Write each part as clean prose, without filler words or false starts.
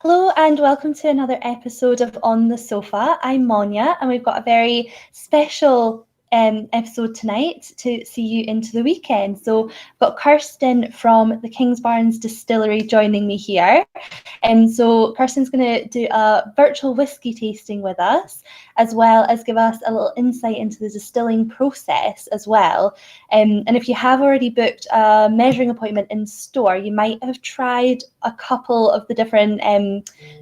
Hello and welcome to another episode of On the Sofa. I'm Monia and we've got a very special episode tonight to see you into the weekend. So I've got Kirsten from the Kingsbarns Distillery joining me here. So Kirsten's going to do a virtual whiskey tasting with us, as well as give us a little insight into the distilling process as well. And if you have already booked a measuring appointment in store, you might have tried a couple of the different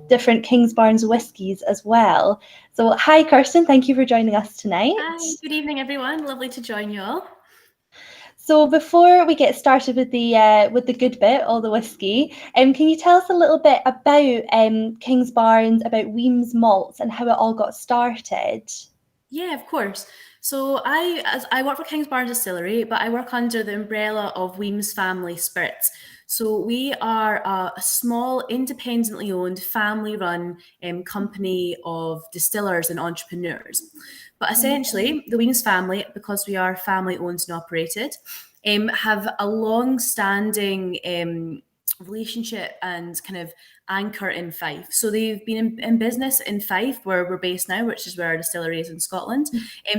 Kingsbarns whiskies as well. So hi Kirsten, thank you for joining us tonight. Hi, good evening everyone. Lovely to join you all. So before we get started with the good bit, all the whiskey, can you tell us a little bit about Kingsbarns, about Weems malts and how it all got started? Yeah, of course. So I work for Kingsbarns Distillery, but I work under the umbrella of Weems Family Spirits. So we are a small, independently owned, family-run company of distillers and entrepreneurs. But essentially, the Weems family, because we are family-owned and operated, have a long-standing relationship and kind of anchor in Fife. So they've been in business in Fife, where we're based now, which is where our distillery is in Scotland,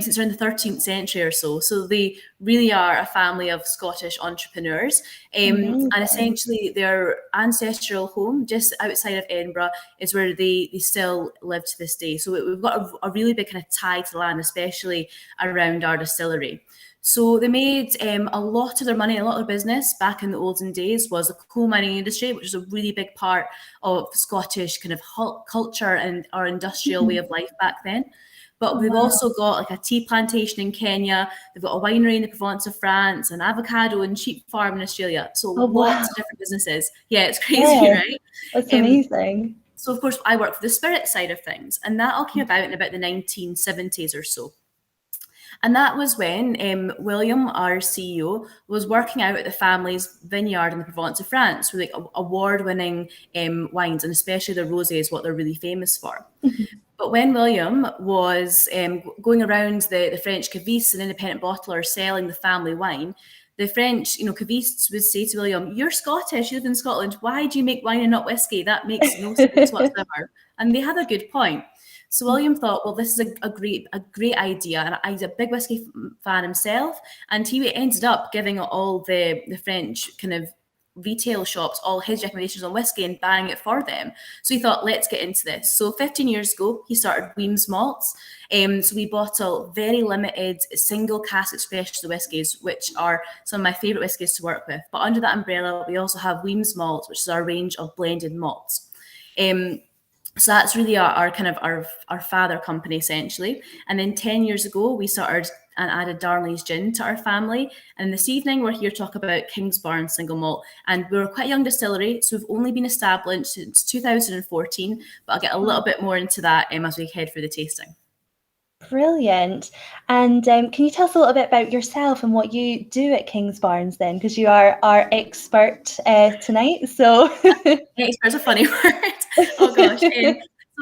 since around the 13th century or so. So they really are a family of Scottish entrepreneurs. And essentially their ancestral home just outside of Edinburgh is where they still live to this day. So we've got a really big kind of tie to the land, especially around our distillery. So they made a lot of their money, a lot of their business back in the olden days was the coal mining industry, which was a really big part of Scottish kind of culture and our industrial way of life back then. But we've also got like a tea plantation in Kenya. They've got a winery in the Provence of France, an avocado and sheep farm in Australia. So lots of different businesses. Yeah, it's crazy, right? That's amazing. So of course I work for the spirit side of things, and that all came about in about the 1970s or so. And that was when William, our CEO, was working out at the family's vineyard in the Provence of France with like award-winning wines, and especially the rosé is what they're really famous for. But when William was going around the French cavistes and independent bottlers selling the family wine, the French, cavistes would say to William, "You're Scottish, you live in Scotland. Why do you make wine and not whiskey? That makes no sense whatsoever." And they had a good point. So William thought, well, this is a great idea. And he's a big whiskey fan himself. And he ended up giving all the French kind of retail shops all his recommendations on whiskey and buying it for them. So he thought, let's get into this. So 15 years ago, he started Weems malts. So we bottle very limited single cask specialty whiskies, which are some of my favourite whiskies to work with. But under that umbrella, we also have Weems malts, which is our range of blended malts. So that's really our kind of our father company essentially. And then 10 years ago, we started and added Darnley's Gin to our family. And this evening, we're here to talk about Kingsbarns single malt. And we're quite a young distillery, so we've only been established since 2014, but I'll get a little bit more into that as we head for the tasting. Brilliant. And can you tell us a little bit about yourself and what you do at Kingsbarns then? Because you are our expert tonight. So expert's a funny word. Oh gosh.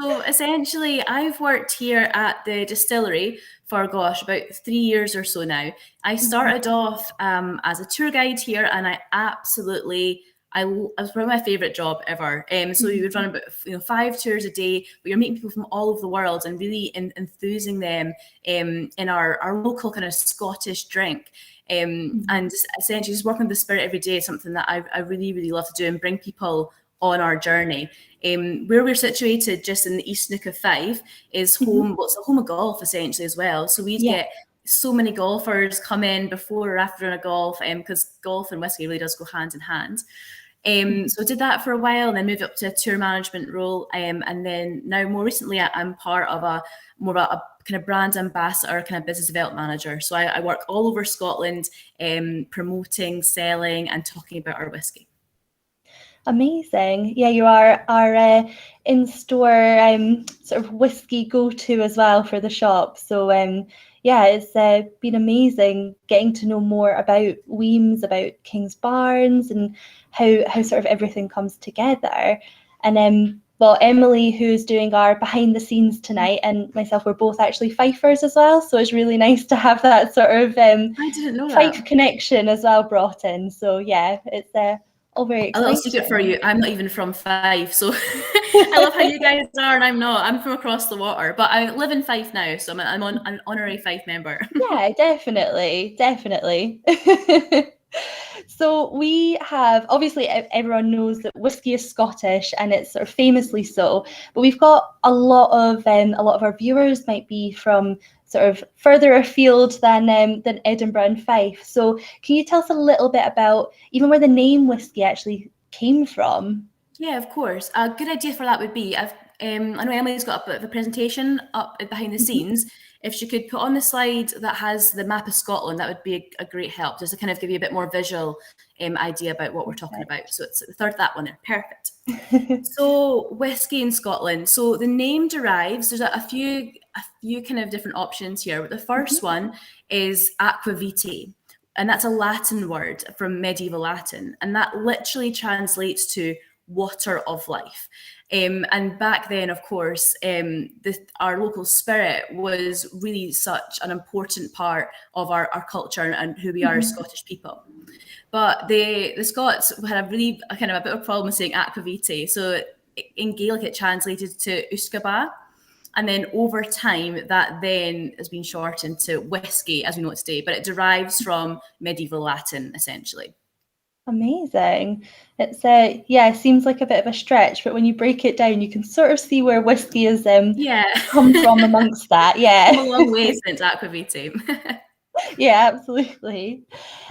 So essentially, I've worked here at the distillery for, about 3 years or so now. I started off as a tour guide here, and I absolutely... it was probably my favorite job ever. So we would run about 5 tours a day, but you're meeting people from all over the world and really enthusing them in our local kind of Scottish drink. And essentially just working with the spirit every day is something that I really, really love to do and bring people on our journey. Where we're situated just in the east nook of Fife is home, well, it's a home of golf essentially as well. So we get so many golfers come in before or after a golf, because golf and whiskey really does go hand in hand. So I did that for a while and then moved up to a tour management role. And then now more recently, I'm part of a kind of brand ambassador, kind of business development manager. So I work all over Scotland, promoting, selling and talking about our whiskey. Amazing. Yeah, you are our in-store sort of whiskey go-to as well for the shop. So yeah, it's been amazing getting to know more about Weems, about Kingsbarns and how sort of everything comes together. And well, Emily, who's doing our behind the scenes tonight, and myself, we're both actually Fifers as well. So it's really nice to have that sort of I didn't know Fife connection as well brought in. So yeah, it's all very exciting. A little secret for you, I'm not even from Fife, so I love how you guys are and I'm not. I'm from across the water, but I live in Fife now, so I'm an honorary Fife member. Yeah, definitely, definitely. So we have, obviously everyone knows that whiskey is Scottish and it's sort of famously so, but we've got a lot of our viewers might be from sort of further afield than Edinburgh and Fife. So can you tell us a little bit about even where the name whiskey actually came from? Yeah, of course. A good idea for that would be, I know Emily's got a bit of a presentation up behind the scenes. If she could put on the slide that has the map of Scotland, that would be a great help, just to kind of give you a bit more visual idea about what we're talking about. So it's the third, that one there. Perfect. So whiskey in Scotland. So the name derives, there's a few kind of different options here. But the first one is aqua vitae. And that's a Latin word from medieval Latin. And that literally translates to water of life. And back then, of course, our local spirit was really such an important part of our culture and who we are as Scottish people. But the Scots had a really kind of a bit of a problem with saying aqua vitae. So in Gaelic, it translated to Uskaba. And then over time, that then has been shortened to whiskey, as we know it today. But it derives from medieval Latin, essentially. Amazing. It's it seems like a bit of a stretch, but when you break it down, you can sort of see where whiskey has come from amongst that. Yeah. Come a long way since aqua vitae. Yeah, absolutely.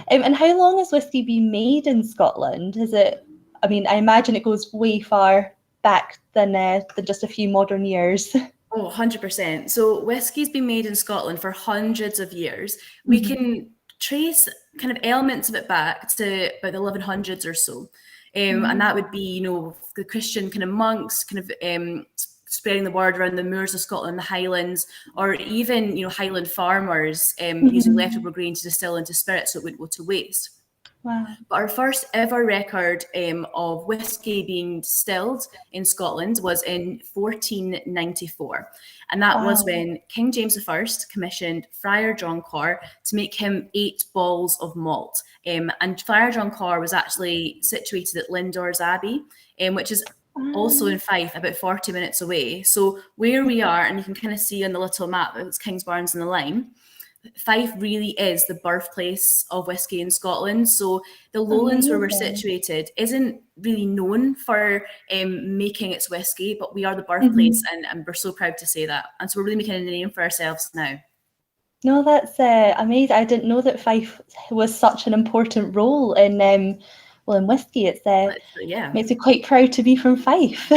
And how long has whiskey been made in Scotland? Is it? I mean, I imagine it goes way far back than just a few modern years. Oh, 100%. So whiskey's been made in Scotland for hundreds of years. We can trace kind of elements of it back to about the 1100s or so. And that would be, the Christian kind of monks kind of spreading the word around the moors of Scotland, the Highlands, or even, Highland farmers using leftover grain to distill into spirits so it wouldn't go to waste. Wow. But our first ever record of whiskey being distilled in Scotland was in 1494. And that was when King James I commissioned Friar John Corr to make him 8 balls of malt. And Friar John Corr was actually situated at Lindores Abbey, which is also in Fife, about 40 minutes away. So where we are, and you can kind of see on the little map, it's Kingsbarns in the line. Fife really is the birthplace of whiskey in Scotland. So the lowlands where we're situated isn't really known for making its whiskey, but we are the birthplace, and we're so proud to say that. And so we're really making a name for ourselves now. No, that's amazing. I didn't know that Fife was such an important role in whiskey. It's makes me quite proud to be from Fife.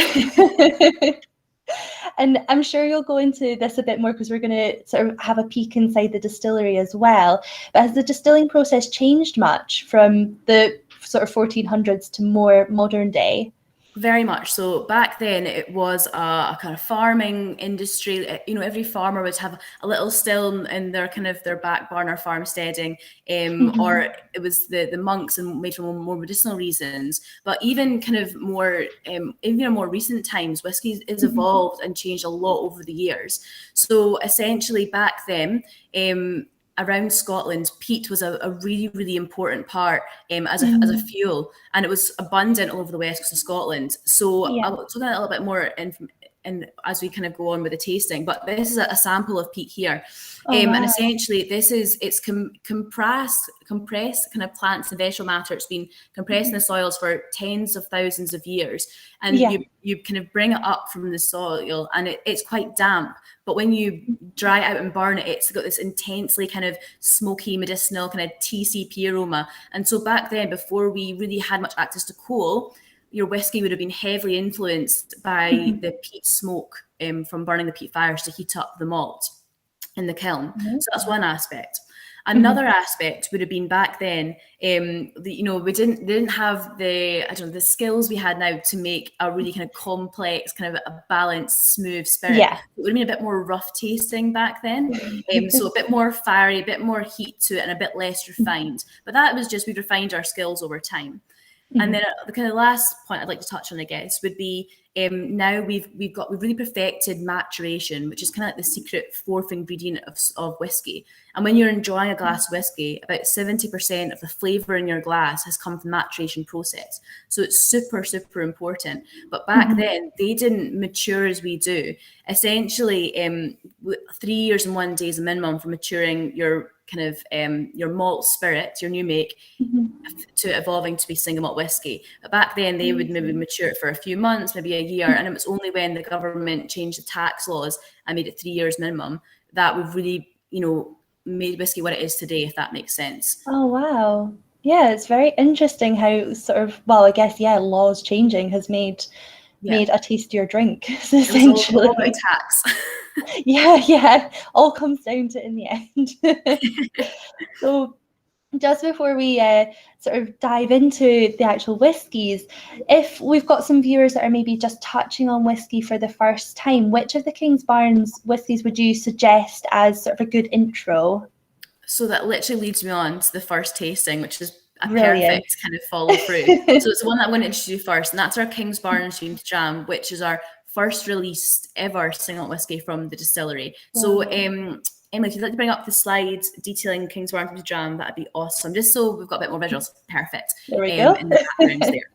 And I'm sure you'll go into this a bit more because we're going to sort of have a peek inside the distillery as well. But has the distilling process changed much from the sort of 1400s to more modern day? Very much. So back then it was a kind of farming industry. Every farmer would have a little still in their kind of their back barn or farmsteading, or it was the monks and made for more medicinal reasons. But even kind of more, even more recent times, whiskey has evolved and changed a lot over the years. So essentially back then, around Scotland, peat was a really, really important part as a fuel, and it was abundant all over the west coast of Scotland. So I'll talk about a little bit more and as we kind of go on with the tasting, but this is a sample of peat here. And essentially it's compressed kind of plants and vegetable matter. It's been compressed in the soils for tens of thousands of years. And you kind of bring it up from the soil and it's quite damp. But when you dry it out and burn it, it's got this intensely kind of smoky, medicinal kind of TCP aroma. And so back then, before we really had much access to coal, your whiskey would have been heavily influenced by the peat smoke from burning the peat fires to heat up the malt in the kiln. So that's one aspect. Another aspect would have been back then, we didn't have the skills we had now to make a really kind of complex, kind of a balanced, smooth spirit. Yeah. It would have been a bit more rough tasting back then. So a bit more fiery, a bit more heat to it and a bit less refined. But that was just, we refined our skills over time. And then the kind of last point I'd like to touch on, I guess, would be now we've really perfected maturation, which is kind of like the secret fourth ingredient of whiskey. And when you're enjoying a glass of whiskey, about 70% of the flavour in your glass has come from the maturation process. So it's super, super important. But back then, they didn't mature as we do. Essentially, 3 years and 1 day is a minimum for maturing your kind of your malt spirit, your new make, to evolving to be single malt whiskey. But back then they would maybe mature it for a few months, maybe a year, and it was only when the government changed the tax laws and made it 3 years minimum that we've really, made whiskey what it is today, if that makes sense. Oh, wow. Yeah, it's very interesting how sort of, well, I guess, laws changing has made a tastier drink, essentially. It was all about tax. Yeah, all comes down to it in the end. So just before we sort of dive into the actual whiskies, if we've got some viewers that are maybe just touching on whiskey for the first time, which of the Kingsbarns whiskies would you suggest as sort of a good intro? So that literally leads me on to the first tasting, which is a Brilliant. perfect kind of follow through. So it's the one that I'm going to introduce you first, and that's our Kingsbarns Dram, which is our first released ever single whiskey from the distillery. So Emily, if you'd like to bring up the slides detailing Kingsbarns Dram, that'd be awesome. Just so we've got a bit more visuals. Perfect. There we go. In the backgrounds there.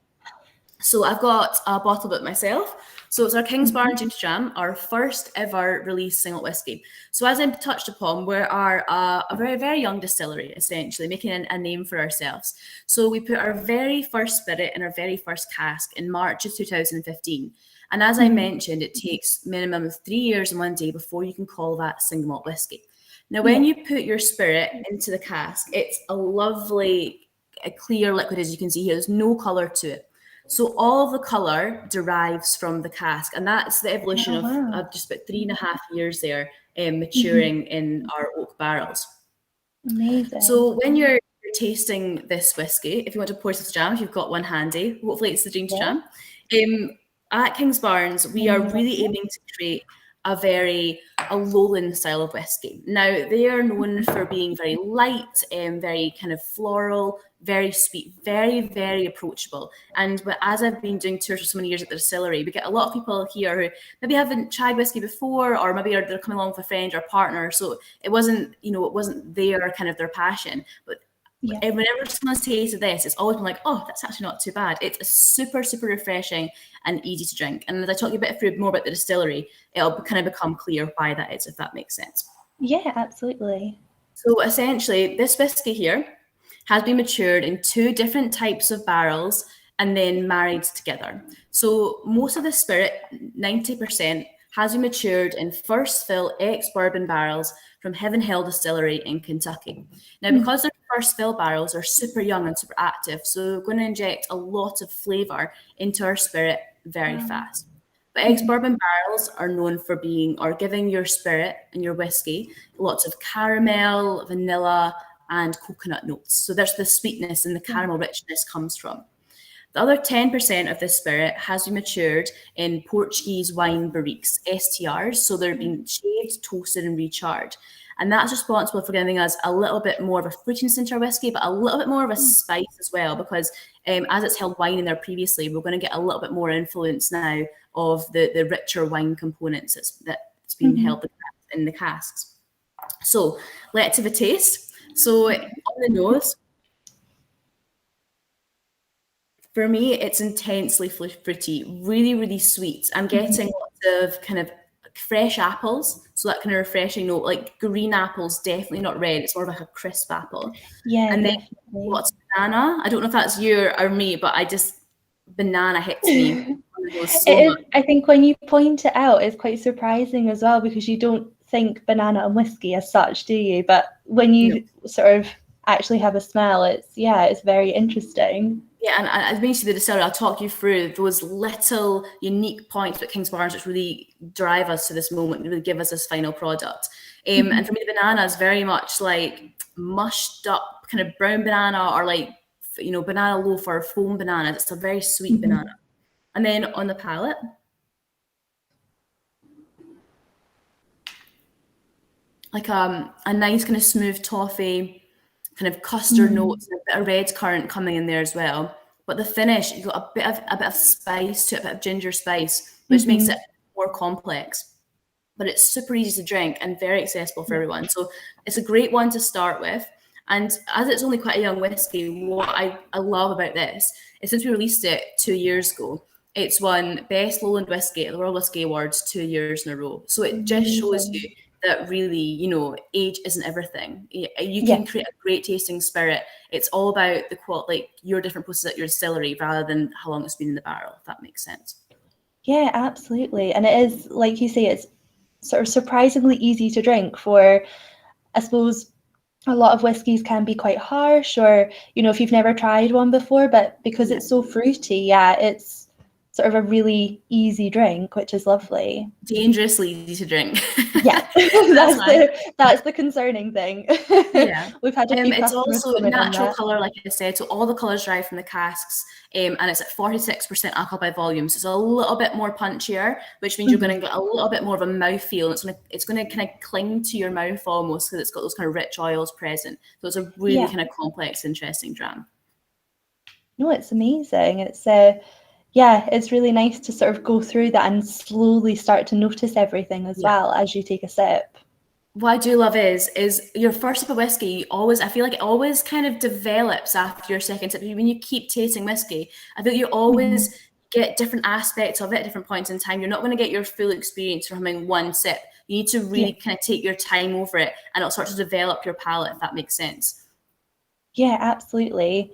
So I've got a bottle of it myself. So it's our Kingsbarns Dram, our first ever released single whiskey. So as I touched upon, we are a very, very young distillery, essentially, making a name for ourselves. So we put our very first spirit in our very first cask in March of 2015. And as I mentioned, it takes minimum of 3 years and 1 day before you can call that single malt whiskey. Now, when you put your spirit into the cask, it's a lovely, a clear liquid, as you can see here. There's no colour to it. So all of the colour derives from the cask, and that's the evolution of just about 3.5 years there, maturing in our oak barrels. Amazing. So when you're tasting this whiskey, if you want to pour this jam, if you've got one handy, hopefully it's the Dreams Jam. At Kingsbarns, we are really aiming to create a lowland style of whiskey. Now, they are known for being very light and very kind of floral, very sweet, very, very approachable. And as I've been doing tours for so many years at the distillery, we get a lot of people here who maybe haven't tried whiskey before, or maybe they're coming along with a friend or partner. So it wasn't their kind of their passion. But whenever someone's tasted this, it's always been like, oh, that's actually not too bad. It's super, super refreshing and easy to drink. And as I talk a bit more about the distillery, it'll kind of become clear why that is, if that makes sense. Yeah, absolutely. So essentially, this whiskey here has been matured in 2 different types of barrels and then married together. So most of the spirit, 90%, has been matured in first fill ex-bourbon barrels from Heaven Hill Distillery in Kentucky. Now, because their first fill barrels are super young and super active, so we're going to inject a lot of flavour into our spirit very fast. But ex-bourbon barrels are known for giving your spirit and your whiskey lots of caramel, vanilla, and coconut notes. So there's the sweetness and the caramel richness comes from. The other 10% of this spirit has been matured in Portuguese wine barriques, STRs. So they're being shaved, toasted, and recharred. And that's responsible for giving us a little bit more of a fruitiness into our whiskey, but a little bit more of a spice as well, because as it's held wine in there previously, we're going to get a little bit more influence now of the richer wine components that's been held in the casks. So let's have a taste. So on the nose, for me, it's intensely fruity, really, really sweet. I'm getting lots of kind of fresh apples, so that kind of refreshing note, like green apples, definitely not red. It's more of like a crisp apple. Yeah, and then definitely. lots of banana. I don't know if that's you or me, but banana hits me. I think when you point it out, it's quite surprising as well, because you don't think banana and whiskey as such, do you? But when you sort of actually have a smell, it's very interesting. Yeah, and as mentioned the distillery, I'll talk you through those little unique points at Kingsbarns which really drive us to this moment, really give us this final product. And for me, the banana is very much like mushed up kind of brown banana, or like, banana loaf or foam banana. It's a very sweet banana. And then on the palate, like a nice kind of smooth toffee, kind of custard notes, and a bit of red currant coming in there as well. but the finish, you got a bit of spice to it, a bit of ginger spice, which makes it more complex. But it's super easy to drink and very accessible for everyone. So it's a great one to start with. And as it's only quite a young whiskey, what I love about this is since we released it 2 years ago, it's won Best Lowland Whiskey at the World Whiskey Awards 2 years in a row. So it just shows you that really, you know, age isn't everything. You can create a great tasting spirit. It's all about the quality, like your different processes at your distillery rather than how long it's been in the barrel, if that makes sense. Yeah, absolutely. And it is, like you say, it's sort of surprisingly easy to drink. For, I suppose, a lot of whiskies can be quite harsh, or, you know, if you've never tried one before, but because it's so fruity, it's sort of a really easy drink, which is lovely. Dangerously easy to drink. Yeah, that's the concerning thing. Yeah. We've had a few It's customers also comment on natural that. colour, like I said, so all the colours derive from the casks, and it's at 46% alcohol by volume, so it's a little bit more punchier, which means you're going to get a little bit more of a mouthfeel, and it's going to kind of cling to your mouth almost, because it's got those kind of rich oils present. So it's a really kind of complex, interesting dram. No, it's amazing. It's it's really nice to sort of go through that and slowly start to notice everything as well as you take a sip. What I do love is your first sip of whiskey I feel like it always kind of develops after your second sip. When you keep tasting whiskey, I feel you always get different aspects of it at different points in time. You're not going to get your full experience from having one sip. You need to really kind of take your time over it, and it'll start to develop your palate, if that makes sense. Yeah, absolutely.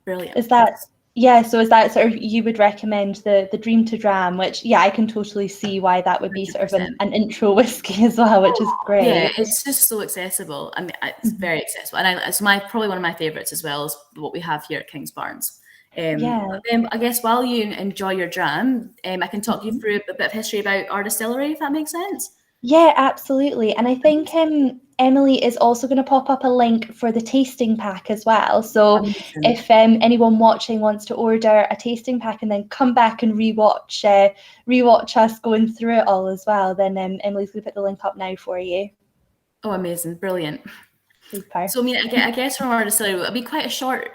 Brilliant. So is that sort of, you would recommend the Dream to Dram, which, I can totally see why that would be 100%. Sort of an intro whiskey as well, which is great. Yeah, it's just so accessible. I mean, it's very accessible. And it's probably one of my favourites as well, as what we have here at Kingsbarns. I guess while you enjoy your dram, I can talk you through a bit of history about our distillery, if that makes sense. Yeah, absolutely. And I think Emily is also going to pop up a link for the tasting pack as well. So if anyone watching wants to order a tasting pack and then come back and rewatch us going through it all as well, then Emily's going to put the link up now for you. Oh, amazing. Brilliant. Super. So, I mean, I guess from our distillery, it'll be quite a short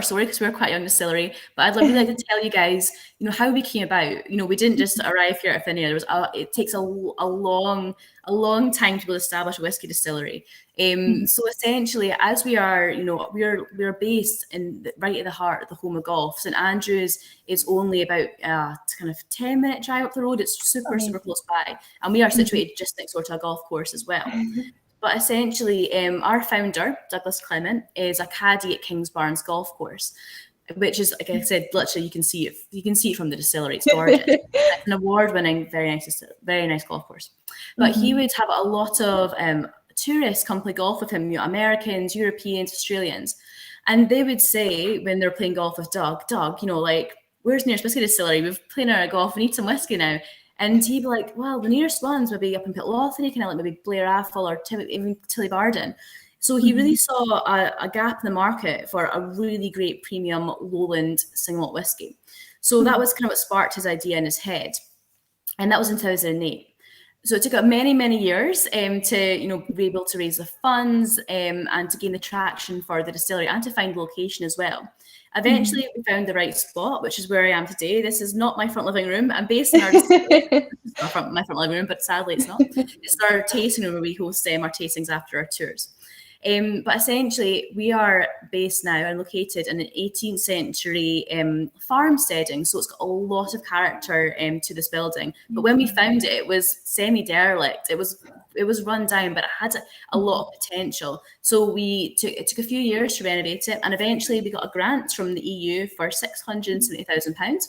story because we're quite a young distillery. But I'd really like to tell you guys, you know, how we came about. You know, we didn't just arrive here at Finnia. It takes a long time to be able to establish a whiskey distillery. So essentially, as we are, you know, we're based right at the heart of the home of golf. St Andrews is only about kind of 10-minute drive up the road. It's super close by, and we are situated just next door to a golf course as well. But essentially, our founder, Douglas Clement, is a caddy at Kingsbarns Golf Course, which is, like I said, literally you can see it from the distillery. It's gorgeous. It's an award-winning, very nice golf course. But he would have a lot of tourists come play golf with him, you know, Americans, Europeans, Australians, and they would say when they're playing golf with Doug, you know, like, where's the nearest whiskey distillery? We've played our golf. We need some whiskey now. And he'd be like, well, the nearest one's maybe up in Pitlochry, kind of like maybe Blair Atholl or even Tillybarden. So he really saw a gap in the market for a really great premium lowland single malt whiskey. So that was kind of what sparked his idea in his head. And that was in 2008. So it took up many, many years to, you know, be able to raise the funds and to gain the traction for the distillery and to find location as well. Eventually, we found the right spot, which is where I am today. This is not my front living room. I'm based in our my front living room, but sadly it's not. It's our tasting room where we host our tastings after our tours. But essentially, we are based now and located in an 18th century farmsteading. So it's got a lot of character to this building. But when we found it, it was semi-derelict. It was run down, but it had a lot of potential. So it took a few years to renovate it. And eventually we got a grant from the EU for £670,000.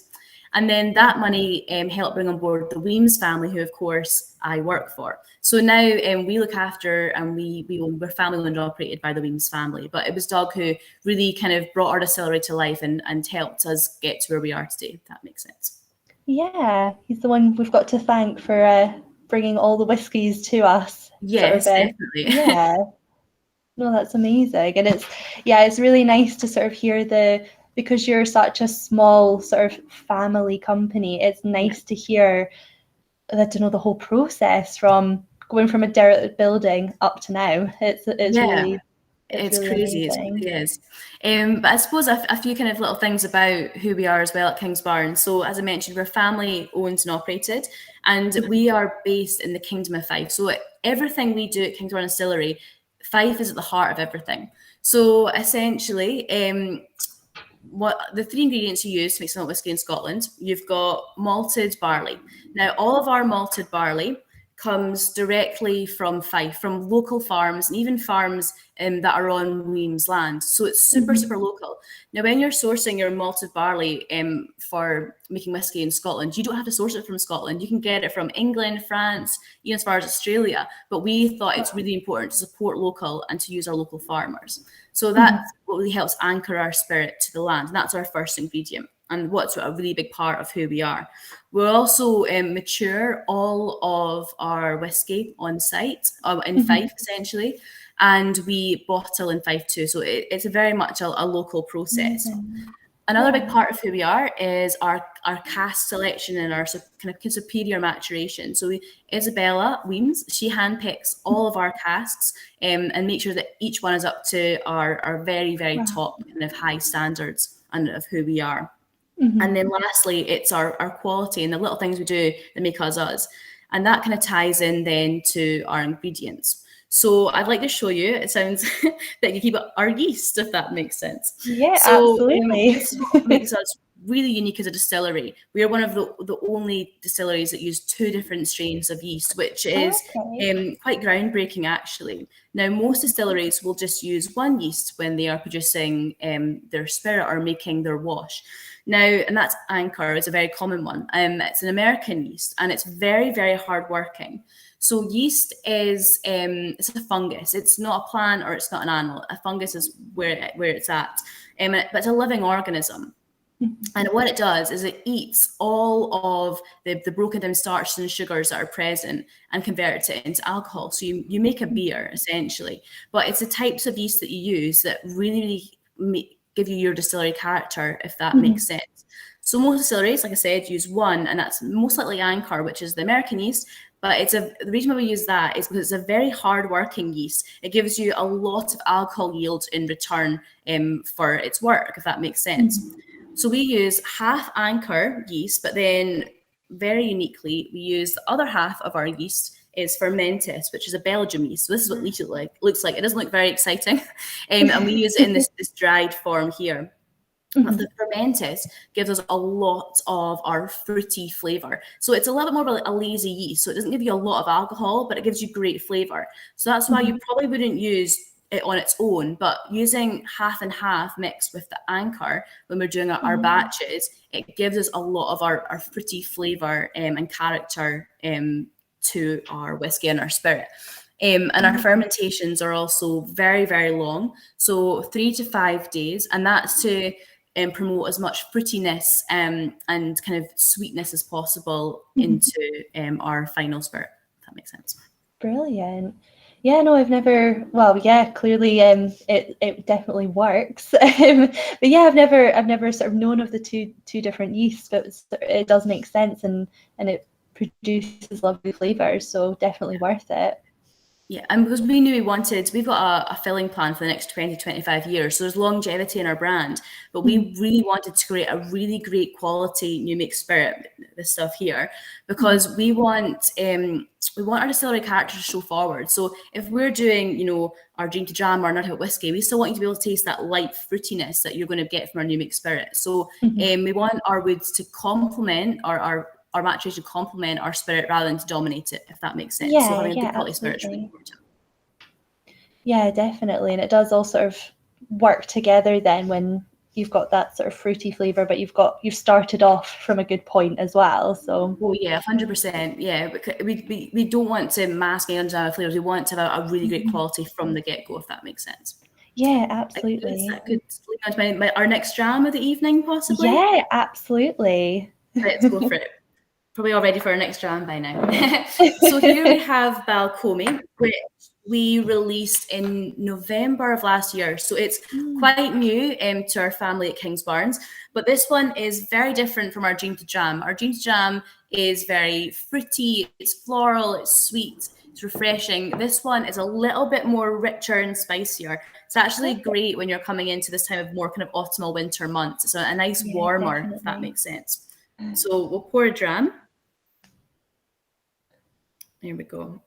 And then that money helped bring on board the Weems family, who, of course, I work for. So now we look after and we're family owned and operated by the Weems family. But it was Doug who really kind of brought our distillery to life and helped us get to where we are today, if that makes sense. Yeah, he's the one we've got to thank for bringing all the whiskies to us. Yes, definitely. Yeah. No, that's amazing. And it's really nice to sort of hear because you're such a small sort of family company, it's nice to hear that, to know the whole process from going from a derelict building up to now. It's really It's It's really crazy, it amazing. really is. But I suppose a few kind of little things about who we are as well at Kingsbarns. So as I mentioned, we're family owned and operated, and we are based in the Kingdom of Fife. So everything we do at Kingsbarns Distillery, Fife is at the heart of everything. So essentially, what the three ingredients you use to make some whiskey in Scotland, you've got malted barley. Now, all of our malted barley comes directly from Fife, from local farms, and even farms that are on William's land. So it's super, super local. Now, when you're sourcing your malted barley for making whiskey in Scotland, you don't have to source it from Scotland. You can get it from England, France, even as far as Australia. But we thought it's really important to support local and to use our local farmers. So that's what really helps anchor our spirit to the land. And that's our first ingredient, and what's a really big part of who we are. We'll also mature all of our whiskey on site in Fife, essentially, and we bottle in Fife too. So it's very much a local process. Another big part of who we are is our cask selection and our kind of superior maturation. So Isabella Weems, she handpicks all of our casks and makes sure that each one is up to our very, very top kind of high standards and of who we are. And then lastly, it's our quality and the little things we do that make us us. And that kind of ties in then to our ingredients. So I'd like to show you, it sounds that you keep our yeast, if that makes sense. Yeah, So absolutely. this is what makes us really unique as a distillery. We are one of the only distilleries that use two different strains of yeast, which is quite groundbreaking, actually. Now, most distilleries will just use one yeast when they are producing their spirit or making their wash. Now, and that's Anchor, is a very common one. It's an American yeast, and it's very, very hardworking. So yeast is it's a fungus. It's not a plant or it's not an animal. A fungus is where it's at, but it's a living organism. And what it does is it eats all of the broken down starches and sugars that are present and converts it into alcohol. So you make a beer, essentially. But it's the types of yeast that you use that really, really give you your distillery character, if that makes sense. So most distilleries, like I said, use one, and that's most likely Anchor, which is the American yeast. But the reason why we use that is because it's a very hard-working yeast. It gives you a lot of alcohol yield in return for its work, if that makes sense. So we use half Anchor yeast, but then very uniquely, we use the other half of our yeast is fermentis, which is a Belgium yeast. So this is what it looks like. It doesn't look very exciting. And we use it in this dried form here. But the fermentis gives us a lot of our fruity flavour. So it's a little bit more of a lazy yeast. So it doesn't give you a lot of alcohol, but it gives you great flavour. So that's why you probably wouldn't use it on its own, but using half and half mixed with the Anchor when we're doing our batches, it gives us a lot of our fruity flavour and character to our whiskey and our spirit. And our fermentations are also very, very long, so 3 to 5 days, and that's to promote as much fruitiness and kind of sweetness as possible into our final spirit, if that makes sense. Brilliant. Yeah, no, I've never. Well, yeah, clearly, it definitely works. But yeah, I've never sort of known of the two different yeasts, but it does make sense, and it produces lovely flavors, so definitely worth it. Yeah, and because we knew we've got a filling plan for the next 20, 25 years. So there's longevity in our brand, but we really wanted to create a really great quality new make spirit, this stuff here, because we want our distillery character to show forward. So if we're doing, our Dream to Dram or Untitled Whiskey, we still want you to be able to taste that light fruitiness that you're going to get from our new make spirit. So we want our woods to complement our maturation complement our spirit rather than to dominate it, if that makes sense. Yeah, so having a good quality absolutely. spirit is really important. Yeah, definitely. And it does all sort of work together then when you've got that sort of fruity flavour, but you've started off from a good point as well. So yeah, 100%. Yeah, because we don't want to mask any undesirable flavours. We want to have a really great quality from the get-go, if that makes sense. Yeah, absolutely. That could lead on to our next dram of the evening, possibly. Yeah, absolutely. Let's go for it. Probably all ready for our next dram by now. So here we have Balcomie, which we released in November of last year. So it's quite new to our family at Kingsbarns. But this one is very different from our Dream to Dram. Our Dream to Dram is very fruity, it's floral, it's sweet. It's refreshing. This one is a little bit more richer and spicier. It's actually great when you're coming into this time of more kind of autumnal winter months. It's a nice warmer, if that definitely. makes sense. So we'll pour a dram. There we go.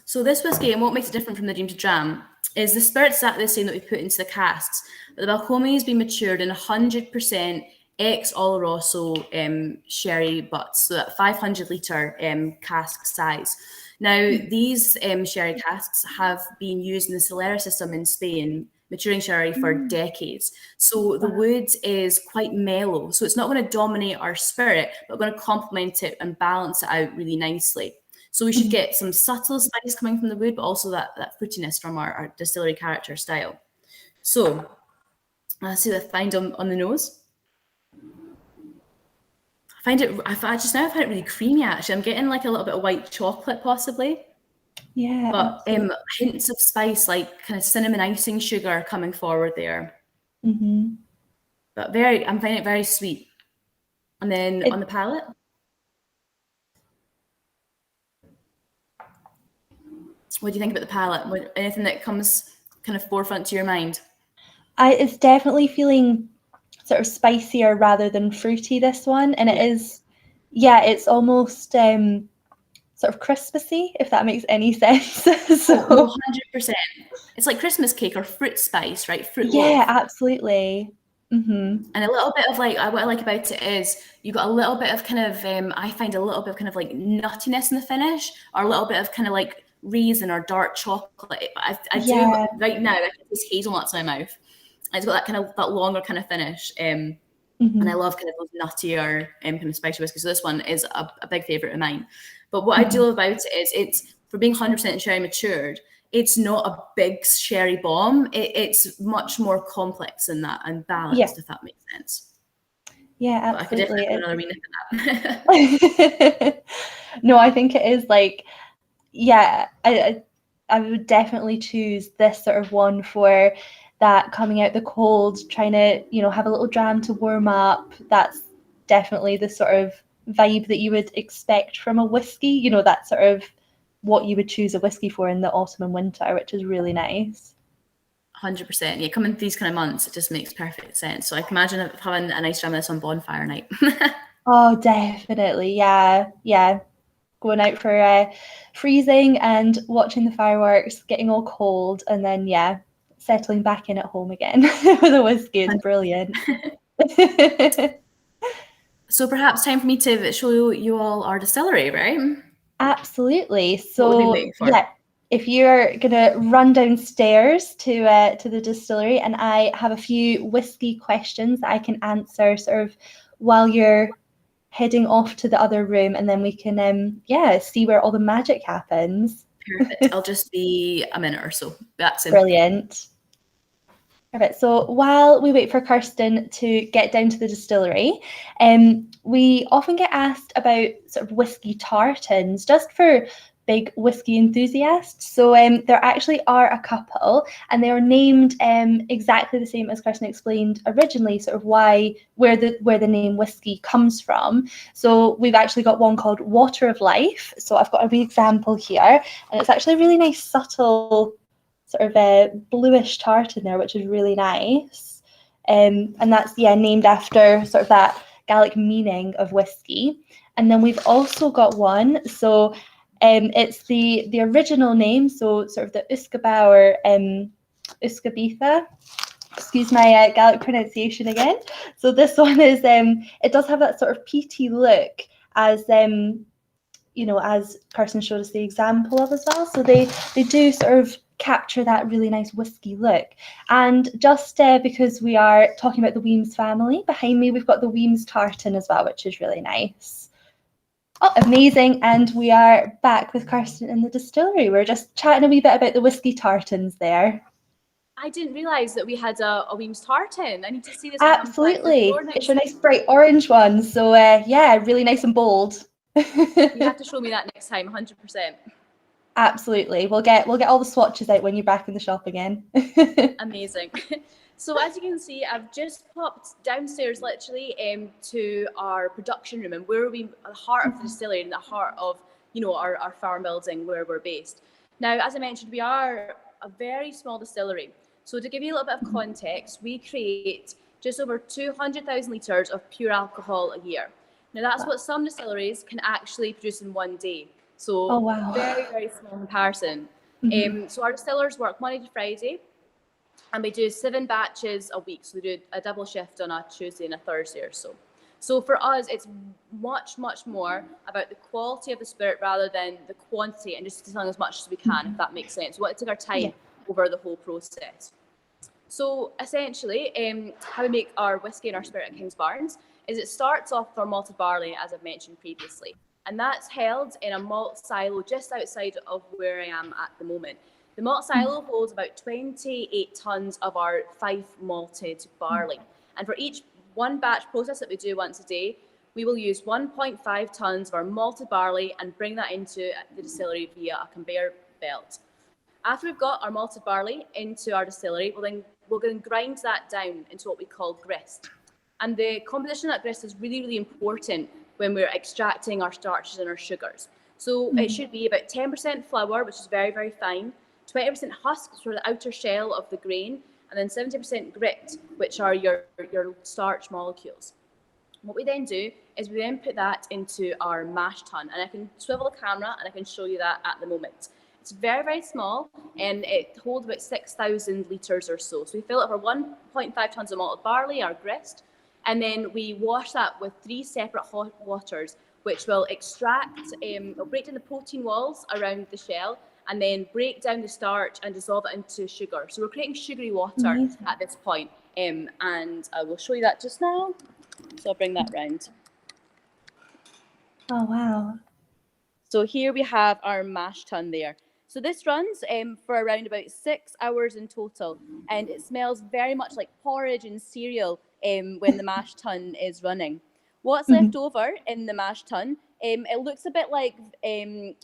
So this whiskey, and what makes it different from the Dream to Dram, is the spirit's exactly the same that we put into the casks, but the Balcomie has been matured in 100% ex-Oloroso sherry butts, so that 500 litre cask size. Now, these sherry casks have been used in the Solera system in Spain, maturing sherry for decades. So the wood is quite mellow, so it's not going to dominate our spirit, but going to complement it and balance it out really nicely. So we should get some subtle spice coming from the wood, but also that fruitiness from our distillery character style. So let's see what I find on the nose. I find it really creamy, actually. I'm getting like a little bit of white chocolate possibly. Yeah. But hints of spice, like kind of cinnamon icing sugar coming forward there. But I'm finding it very sweet. And then on the palate. What do you think about the palate? Anything that comes kind of forefront to your mind? It's definitely feeling sort of spicier rather than fruity, this one. And it is, it's almost sort of Christmassy, if that makes any sense. So 100%. It's like Christmas cake or fruit spice, right? Fruit yeah, loaf. absolutely. And a little bit of like, what I like about it is you got a little bit of kind of, I find a little bit of kind of like nuttiness in the finish, or a little bit of kind of like raisin or dark chocolate. I do right now, I can taste hazelnuts in my mouth. And it's got that kind of that longer kind of finish. And I love kind of those nuttier kind of spicy whiskey. So this one is a big favourite of mine. But what I do love about it is it's, for being 100% sherry matured, it's not a big sherry bomb. It's much more complex than that and balanced, if that makes sense. Yeah, absolutely. But I could definitely have another wee nip at that. No, I think it is like, I would definitely choose this sort of one for that coming out the cold, trying to, have a little dram to warm up. That's definitely the sort of vibe that you would expect from a whiskey, that sort of what you would choose a whiskey for in the autumn and winter, which is really nice. 100%. Yeah, coming these kind of months, it just makes perfect sense. So I can imagine having a nice dram of this on bonfire night. Oh, definitely. Yeah. Going out for freezing and watching the fireworks, getting all cold, and then settling back in at home again with a whiskey is brilliant. So perhaps time for me to show you all our distillery, right? Absolutely. What would we So waiting for? if you're gonna run downstairs to the distillery, and I have a few whiskey questions that I can answer sort of while you're heading off to the other room, and then we can see where all the magic happens. Perfect. I'll just be a minute or so. That's it. Brilliant. Perfect. So while we wait for Kirsten to get down to the distillery, we often get asked about sort of whiskey tartans, just for big whiskey enthusiasts. So there actually are a couple, and they are named exactly the same as Kirsten explained originally, sort of where the name whiskey comes from. So we've actually got one called Water of Life. So I've got a wee example here, and it's actually a really nice subtle sort of a bluish tartan there, which is really nice. And that's named after sort of that Gaelic meaning of whiskey. And then we've also got one, so it's the original name, so sort of the Uskaba or Uskabitha. Excuse my Gaelic pronunciation again. So this one is it does have that sort of peaty look, as as Kirsten showed us the example of as well. So they do sort of capture that really nice whiskey look. And just because we are talking about the Weems family, behind me we've got the Weems tartan as well, which is really nice. Oh, amazing. And we are back with Kirsten in the distillery. We're just chatting a wee bit about the whiskey tartans there. I didn't realise that we had a Weems tartan. I need to see this. Absolutely. It's a nice bright orange one. So really nice and bold. You have to show me that next time, 100%. Absolutely. We'll get all the swatches out when you're back in the shop again. Amazing. So as you can see, I've just popped downstairs literally to our production room, and where we at the heart of the distillery, in the heart of our farm building where we're based. Now, as I mentioned, we are a very small distillery. So to give you a little bit of context, we create just over 200,000 litres of pure alcohol a year. Now, that's what some distilleries can actually produce in one day. So Oh, wow. very, very small comparison. So our distillers work Monday to Friday, and we do 7 batches a week. So we do a double shift on a Tuesday and a Thursday or so. So for us, it's much, much more about the quality of the spirit rather than the quantity, and just selling as much as we can, if that makes sense. We want to take our time over the whole process. So essentially, how we make our whiskey and our spirit at Kingsbarns is it starts off with our malted barley, as I've mentioned previously. And that's held in a malt silo just outside of where I am at the moment. The malt silo holds about 28 tonnes of our Fife malted barley. And for each one batch process that we do once a day, we will use 1.5 tonnes of our malted barley and bring that into the distillery via a conveyor belt. After we've got our malted barley into our distillery, we'll then grind that down into what we call grist. And the composition of that grist is really, really important when we're extracting our starches and our sugars. So it should be about 10% flour, which is very, very fine, 20% husk, sort of the outer shell of the grain, and then 70% grit, which are your starch molecules. What we then do is we then put that into our mash tun, and I can swivel the camera and I can show you that at the moment. It's very, very small, and it holds about 6,000 litres or so. So we fill it for 1.5 tonnes of malted barley, our grist, and then we wash that with 3 separate hot waters, which will extract, will break down the protein walls around the shell, and then break down the starch and dissolve it into sugar. So we're creating sugary water at this point, and I will show you that just now. So I'll bring that round. Oh, wow. So here we have our mash tun there. So this runs for around about 6 hours in total, and it smells very much like porridge and cereal when the mash tun is running. What's left over in the mash tun, it looks a bit like kind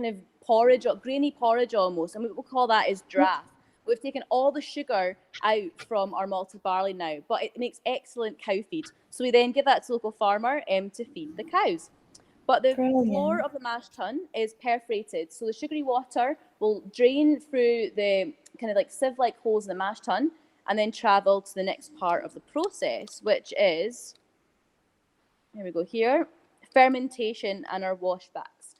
of porridge, or grainy porridge almost, and what we'll call that is draff. We've taken all the sugar out from our malted barley now, but it makes excellent cow feed. So we then give that to the local farmer to feed the cows. But the floor of the mash tun is perforated, so the sugary water will drain through the kind of like sieve-like holes in the mash tun and then travel to the next part of the process, which is, here we go here, fermentation and our washbacks.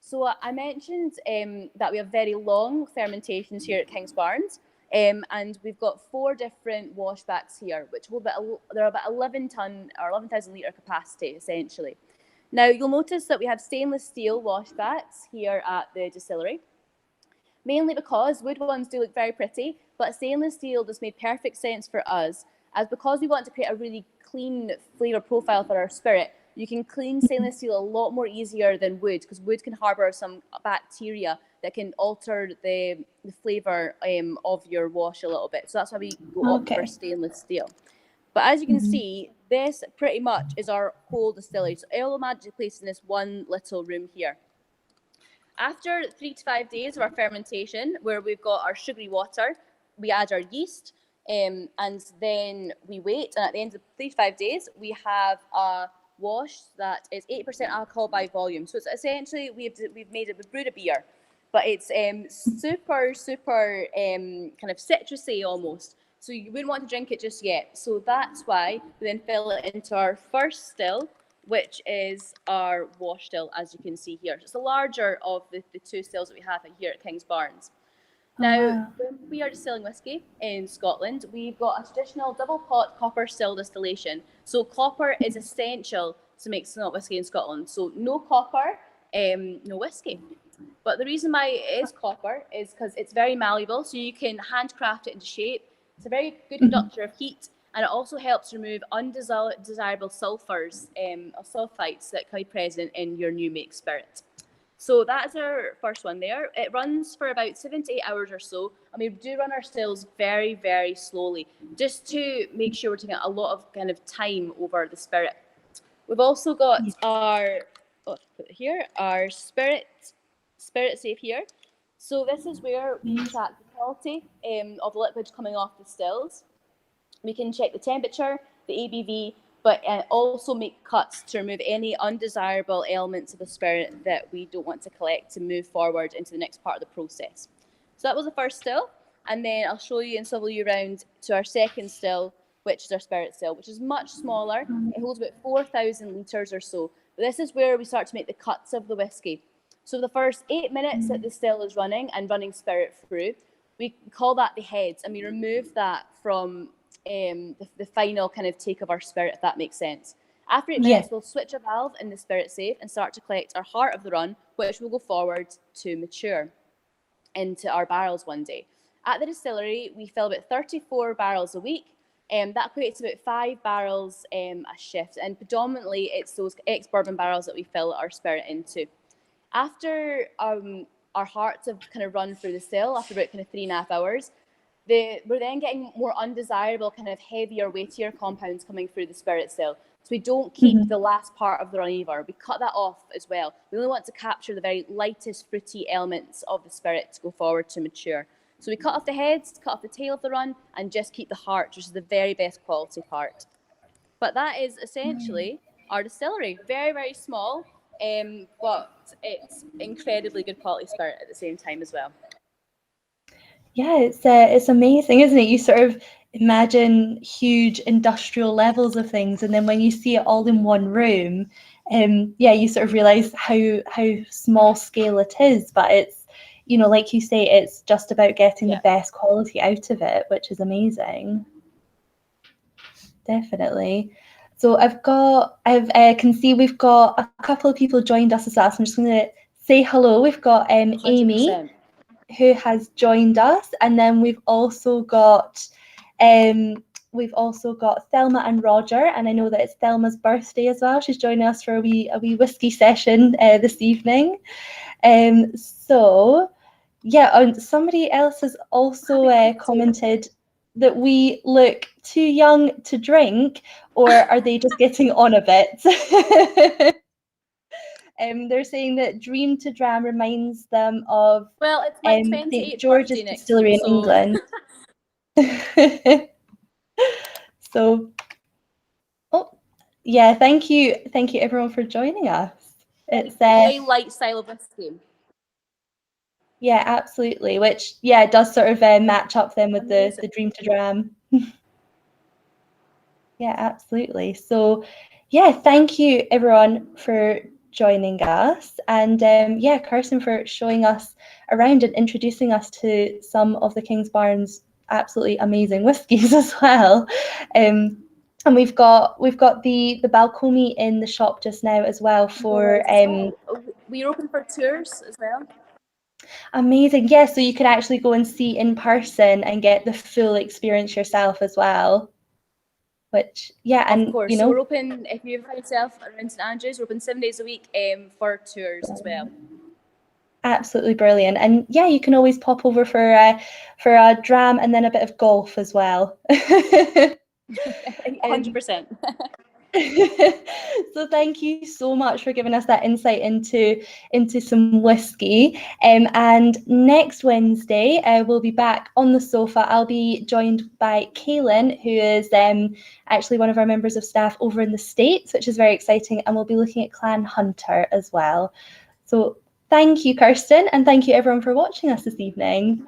So I mentioned that we have very long fermentations here at Kingsbarns, and we've got 4 different washbacks here, which hold they're about 11 tonne or 11,000 litre capacity, essentially. Now, you'll notice that we have stainless steel washbacks here at the distillery, mainly because wood ones do look very pretty, but stainless steel just made perfect sense for us, as because we want to create a really clean flavour profile for our spirit, you can clean stainless steel a lot more easier than wood, because wood can harbour some bacteria that can alter the flavour of your wash a little bit. So that's why we go up for stainless steel. But as you can see, this pretty much is our whole distillery. So it all magically placed in this one little room here. After 3 to 5 days of our fermentation, where we've got our sugary water, we add our yeast, and then we wait. And at the end of 3 to 5 days, we have a wash that is 8% alcohol by volume. So it's essentially, we've brewed a beer, but it's super kind of citrusy almost. So you wouldn't want to drink it just yet. So that's why we then fill it into our first still, which is our wash still, as you can see here. So it's the larger of the 2 stills that we have here at Kingsbarns. Now, when we are distilling whiskey in Scotland, we've got a traditional double pot copper still distillation. So copper is essential to make smoked whiskey in Scotland. So no copper, no whiskey. But the reason why it is copper is because it's very malleable, so you can handcraft it into shape. It's a very good conductor of heat, and it also helps remove undesirable sulfurs or sulfites that can be present in your new make spirit. So that's our first one there. It runs for about 7 to 8 hours or so, and we do run our stills very, very slowly, just to make sure we're taking a lot of kind of time over the spirit. We've also got our, put it here, our spirit safe here. So this is where we track the quality of the liquid coming off the stills. We can check the temperature, the ABV, but also make cuts to remove any undesirable elements of the spirit that we don't want to collect to move forward into the next part of the process. So that was the first still, and then I'll show you and swivel you around to our second still, which is our spirit still, which is much smaller. It holds about 4,000 litres or so. But this is where we start to make the cuts of the whiskey. So the first 8 minutes that the still is running and running spirit through, we call that the heads, and we remove that from the final kind of take of our spirit, if that makes sense. After 8 minutes, we'll switch a valve in the spirit safe and start to collect our heart of the run, which will go forward to mature into our barrels one day. At the distillery, we fill about 34 barrels a week. That equates to about 5 barrels a shift, and predominantly it's those ex-bourbon barrels that we fill our spirit into. After our hearts have kind of run through the still, after about kind of 3.5 hours, we're then getting more undesirable, kind of heavier, weightier compounds coming through the spirit still. So we don't keep the last part of the run either. We cut that off as well. We only want to capture the very lightest fruity elements of the spirit to go forward to mature. So we cut off the heads, cut off the tail of the run, and just keep the heart, which is the very best quality part. But that is essentially our distillery. Very, very small, but it's incredibly good quality spirit at the same time as well. Yeah, it's amazing, isn't it? You sort of imagine huge industrial levels of things, and then when you see it all in one room, you sort of realize how small scale it is. But it's, like you say, it's just about getting the best quality out of it, which is amazing. Definitely. So I can see we've got a couple of people joined us as well. So I'm just going to say hello. We've got Amy, 100%. who has joined us, and then we've also got Thelma and Roger, and I know that it's Thelma's birthday as well. She's joining us for a wee whiskey session this evening. Somebody else has also commented that we look too young to drink, or are they just getting on a bit? They're saying that Dream to Dram reminds them of it's my 28th St. George's birthday Distillery in England. So, thank you everyone for joining us. It's a very light style of whiskey. Yeah, absolutely. Which it does sort of match up then with the Dream to Dram. Yeah, absolutely. So, thank you everyone for joining us, and Kirsten, for showing us around and introducing us to some of the Kingsbarns absolutely amazing whiskies as well. And we've got the Balcomie in the shop just now as well for we're open for tours as well. Amazing. So you can actually go and see in person and get the full experience yourself as well. Which, and of course, so we're open, if you find yourself around St Andrews, we're open 7 days a week for tours as well. Absolutely brilliant. And you can always pop over for a dram and then a bit of golf as well. 100%. So thank you so much for giving us that insight into some whiskey. And next Wednesday, we'll be back on the sofa. I'll be joined by Kaylin, who is actually one of our members of staff over in the States, which is very exciting. And we'll be looking at Clan Hunter as well. So thank you, Kirsten, and thank you everyone for watching us this evening.